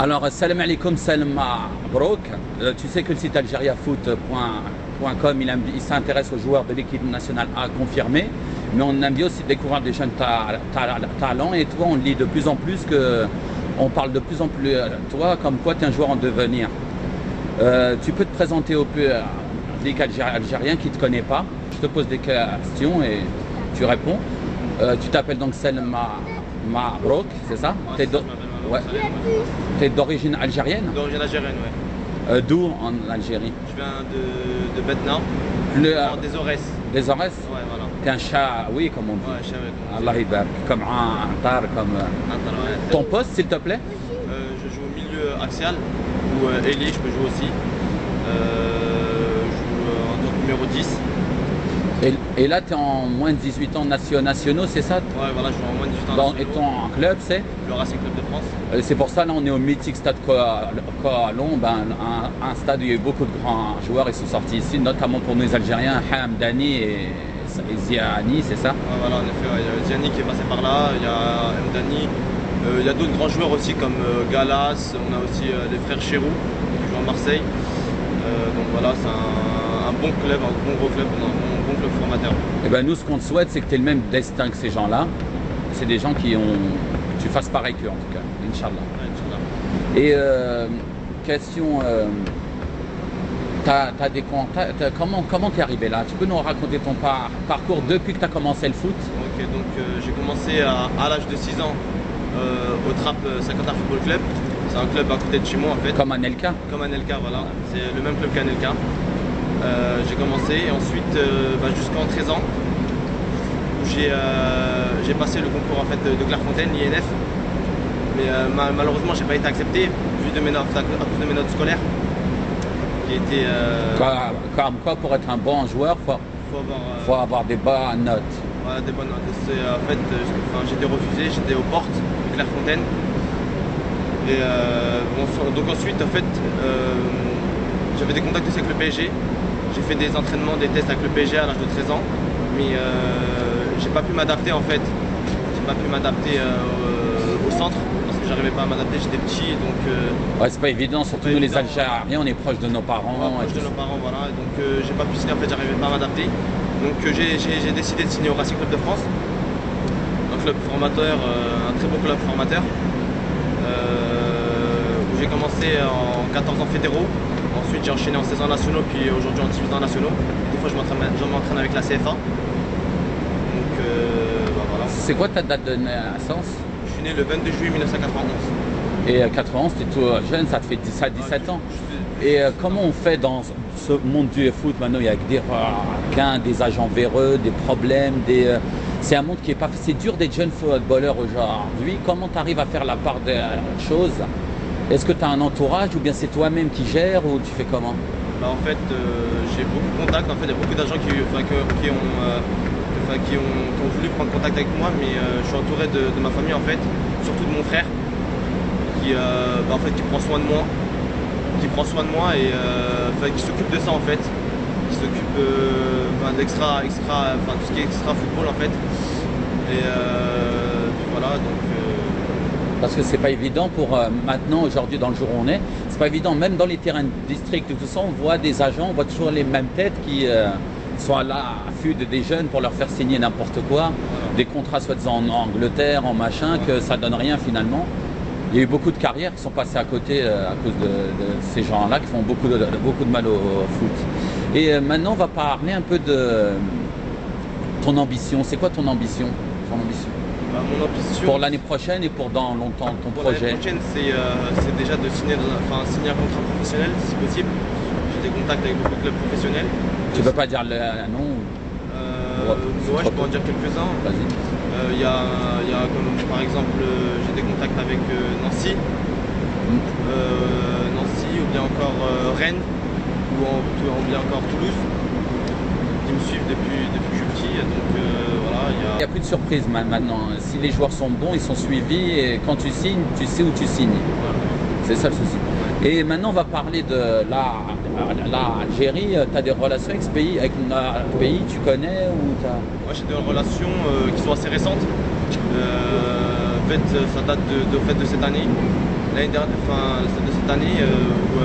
Alors, salam alaikum, salam Brook. Tu sais que le site algeriafoot.com, il s'intéresse aux joueurs de l'équipe nationale A confirmés, mais on aime bien aussi découvrir des jeunes talents. Et toi, on lit de plus en plus on parle de plus en plus toi comme quoi tu es un joueur en devenir. Tu peux te présenter au public algérien qui ne te connaît pas. Je te pose des questions et tu réponds. Tu t'appelles donc Selma Brook, c'est ça? Ouais. T'es d'origine algérienne? D'origine algérienne, ouais. D'où en Algérie? Je viens de Betna, des Aurès. Des Aurès? Ouais, voilà. T'es un chat, oui, comme on dit. Ouais, chat, Allah Ibarak. Comme un tar, comme... ouais. Ton poste, s'il te plaît? Je joue au milieu axial, ou ailier, je peux jouer aussi. Je joue en tant que numéro 10. Et là, tu es en moins de 18 ans nationaux, c'est ça? Ouais, voilà, je joue en moins de 18 ans nationaux. Et ton club, c'est? Le Racing Club de France. C'est pour ça, là, on est au mythique stade Koalon, un stade où il y a eu beaucoup de grands joueurs, ils sont sortis ici, notamment pour nous Algériens, Hamdani et Ziani, c'est ça? Ouais, voilà, en effet, ouais. Il y a Ziani qui est passé par là, il y a Hamdani, il y a d'autres grands joueurs aussi comme Galas, on a aussi les frères Chérou qui jouent à Marseille. Donc voilà, c'est un bon club, un bon gros club, un bon club formateur. Et ben nous, ce qu'on te souhaite, c'est que tu aies le même destin que ces gens-là. C'est des gens qui ont... Tu fasses pareil qu'eux, en tout cas, Inch'Allah. Ouais, Et Inch'Allah. question... t'as des contacts, comment t'es arrivé là? Tu peux nous raconter ton parcours depuis que tu as commencé le foot? Ok, donc j'ai commencé à l'âge de 6 ans au Trap Saint-Quentin Football Club. C'est un club à côté de chez moi en fait. Comme Anelka? Comme Anelka, voilà. C'est le même club qu'Anelka. J'ai commencé et ensuite jusqu'en 13 ans où j'ai passé le concours en fait, de Clairefontaine, l'INF. Mais malheureusement j'ai pas été accepté vu de à cause de mes notes scolaires. Qui étaient, Comme quoi pour être un bon joueur, faut avoir des bonnes notes. Voilà, des bonnes notes. En fait, j'ai été refusé, j'étais aux portes de Clairefontaine. Et donc ensuite, en fait, j'avais des contacts aussi avec le PSG. J'ai fait des entraînements, des tests avec le PSG à l'âge de 13 ans. Mais j'ai pas pu m'adapter en fait. J'ai pas pu m'adapter au centre parce que j'arrivais pas à m'adapter, j'étais petit. Donc, ouais, c'est pas évident, surtout nous les Algériens, on est proches de nos parents. Proches de nos parents, voilà. Donc j'ai pas pu signer, en fait, j'arrivais pas à m'adapter. Donc j'ai décidé de signer au Racing Club de France. Un club formateur, un très beau club formateur. Où j'ai commencé en 14 ans fédéraux, ensuite j'ai enchaîné en 16 ans nationaux, puis aujourd'hui en 18 ans nationaux. Des fois je m'entraîne avec la CFA. Donc voilà. C'est quoi ta date de naissance? Je suis né le 22 juillet 1991. Et 91, tu es tout jeune, ça te fait 17 ans. Et comment on fait dans ce monde du foot maintenant? Il y a des requins, des agents véreux, des problèmes, c'est un monde qui est pas... C'est dur d'être jeune footballeur aujourd'hui. Comment tu arrives à faire la part des choses? Est-ce que tu as un entourage ou bien c'est toi-même qui gères ou tu fais comment? En fait, j'ai beaucoup de contacts. En fait, il y a beaucoup d'agents qui ont voulu prendre contact avec moi, mais je suis entouré de ma famille en fait, surtout de mon frère qui prend soin de moi. Et qui s'occupe de ça en fait, qui s'occupe d'extra, tout ce qui est extra football en fait. Et voilà donc. Parce que c'est pas évident pour maintenant, aujourd'hui, dans le jour où on est, c'est pas évident, même dans les terrains de district et tout ça, on voit des agents, on voit toujours les mêmes têtes qui sont là à l'affût des jeunes pour leur faire signer n'importe quoi, voilà. Des contrats soi-disant en Angleterre, en machin, voilà. Que ça donne rien finalement. Il y a eu beaucoup de carrières qui sont passées à côté à cause de ces gens-là qui font beaucoup de mal au foot. Et maintenant, on va parler un peu de ton ambition. C'est quoi ton ambition? Mon ambition pour l'année prochaine et pour dans longtemps ton projet? L'année prochaine, c'est déjà de signer un contrat professionnel si possible. J'ai des contacts avec beaucoup de clubs professionnels. Tu peux pas dire le nom? Ouais, je peux en dire quelques-uns. Vas-y. Il y a comme, par exemple, j'ai des contacts avec Nancy, Nancy ou bien encore Rennes ou bien encore Toulouse, qui me suivent depuis que je suis petit. Donc voilà, il y a plus de surprise maintenant. Si les joueurs sont bons, ils sont suivis et quand tu signes, tu sais où tu signes. Voilà. C'est ça le souci. Ouais. Et maintenant, on va parler de l'Algérie. Tu as des relations avec ce pays, tu connais ou Moi, j'ai des relations qui sont assez récentes. En fait, ça date de cette année. l'année dernière, enfin de cette année où